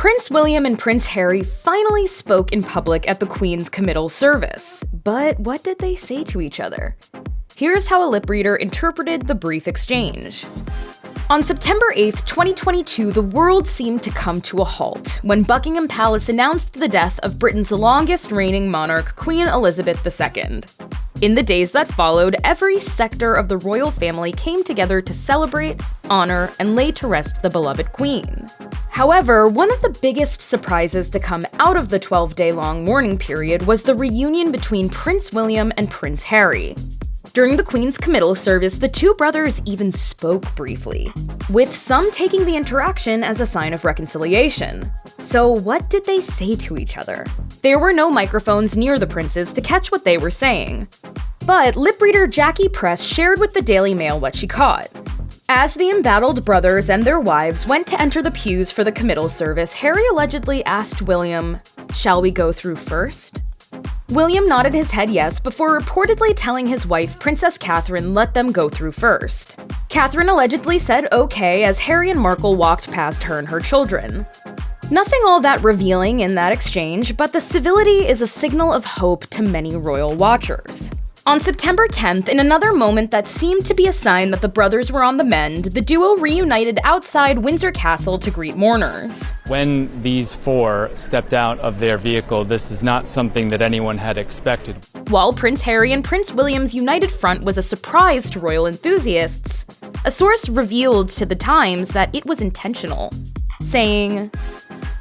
Prince William and Prince Harry finally spoke in public at the Queen's Committal Service. But what did they say to each other? Here's how a lip reader interpreted the brief exchange. On September 8, 2022, the world seemed to come to a halt when Buckingham Palace announced the death of Britain's longest reigning monarch, Queen Elizabeth II. In the days that followed, every sector of the royal family came together to celebrate, honor, and lay to rest the beloved Queen. However, one of the biggest surprises to come out of the 12-day-long mourning period was the reunion between Prince William and Prince Harry. During the Queen's Committal Service, the two brothers even spoke briefly, with some taking the interaction as a sign of reconciliation. So what did they say to each other? There were no microphones near the princes to catch what they were saying. But lip reader Jackie Press shared with the Daily Mail what she caught. As the embattled brothers and their wives went to enter the pews for the committal service, Harry allegedly asked William, "Shall we go through first?" William nodded his head yes before reportedly telling his wife, Princess Catherine, let them go through first. Catherine allegedly said okay as Harry and Markle walked past her and her children. Nothing all that revealing in that exchange, but the civility is a signal of hope to many royal watchers. On September 10th, in another moment that seemed to be a sign that the brothers were on the mend, the duo reunited outside Windsor Castle to greet mourners. When these four stepped out of their vehicle, this is not something that anyone had expected. While Prince Harry and Prince William's united front was a surprise to royal enthusiasts, a source revealed to The Times that it was intentional, saying,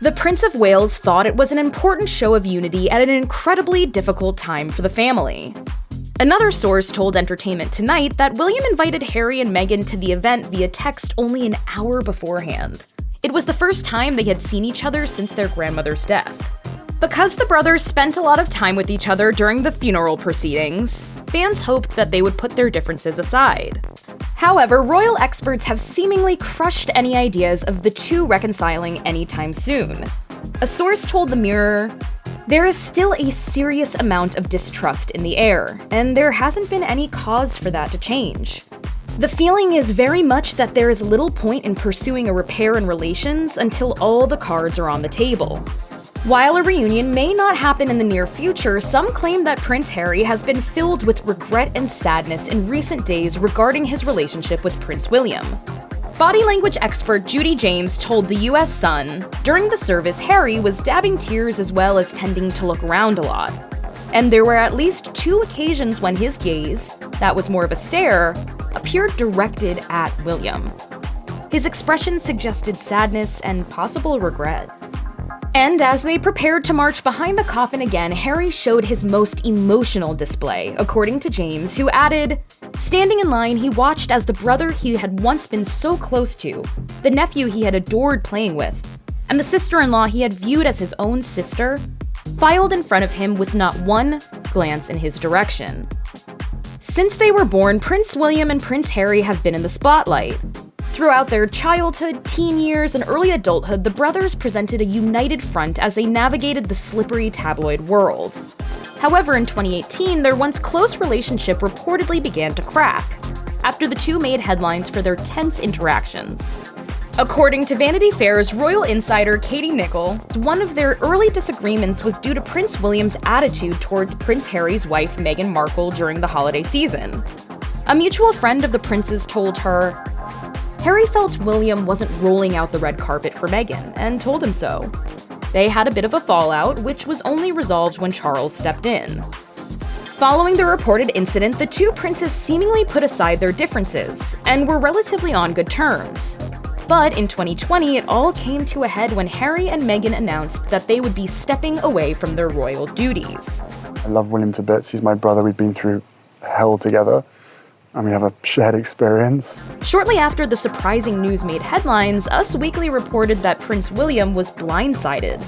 "The Prince of Wales thought it was an important show of unity at an incredibly difficult time for the family." Another source told Entertainment Tonight that William invited Harry and Meghan to the event via text only an hour beforehand. It was the first time they had seen each other since their grandmother's death. Because the brothers spent a lot of time with each other during the funeral proceedings, fans hoped that they would put their differences aside. However, royal experts have seemingly crushed any ideas of the two reconciling anytime soon. A source told the Mirror, "There is still a serious amount of distrust in the air, and there hasn't been any cause for that to change. The feeling is very much that there is little point in pursuing a repair in relations until all the cards are on the table." While a reunion may not happen in the near future, some claim that Prince Harry has been filled with regret and sadness in recent days regarding his relationship with Prince William. Body language expert Judy James told the US Sun, during the service, Harry was dabbing tears as well as tending to look around a lot. And there were at least 2 occasions when his gaze, that was more of a stare, appeared directed at William. His expression suggested sadness and possible regret. And as they prepared to march behind the coffin again, Harry showed his most emotional display, according to James, who added, "Standing in line, he watched as the brother he had once been so close to, the nephew he had adored playing with, and the sister-in-law he had viewed as his own sister, filed in front of him with not one glance in his direction." Since they were born, Prince William and Prince Harry have been in the spotlight. Throughout their childhood, teen years, and early adulthood, the brothers presented a united front as they navigated the slippery tabloid world. However, in 2018, their once close relationship reportedly began to crack, after the two made headlines for their tense interactions. According to Vanity Fair's royal insider Katie Nicholl, one of their early disagreements was due to Prince William's attitude towards Prince Harry's wife Meghan Markle during the holiday season. A mutual friend of the prince's told her, "Harry felt William wasn't rolling out the red carpet for Meghan, and told him so. They had a bit of a fallout, which was only resolved when Charles stepped in." Following the reported incident, the two princes seemingly put aside their differences, and were relatively on good terms. But in 2020, it all came to a head when Harry and Meghan announced that they would be stepping away from their royal duties. "I love William to bits. He's my brother. We've been through hell together, and we have a shared experience." Shortly after the surprising news made headlines, Us Weekly reported that Prince William was blindsided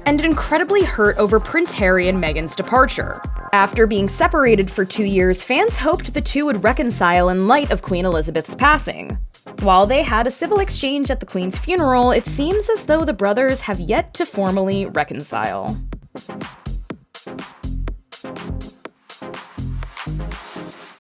and incredibly hurt over Prince Harry and Meghan's departure. After being separated for 2 years, fans hoped the two would reconcile in light of Queen Elizabeth's passing. While they had a civil exchange at the Queen's funeral, it seems as though the brothers have yet to formally reconcile.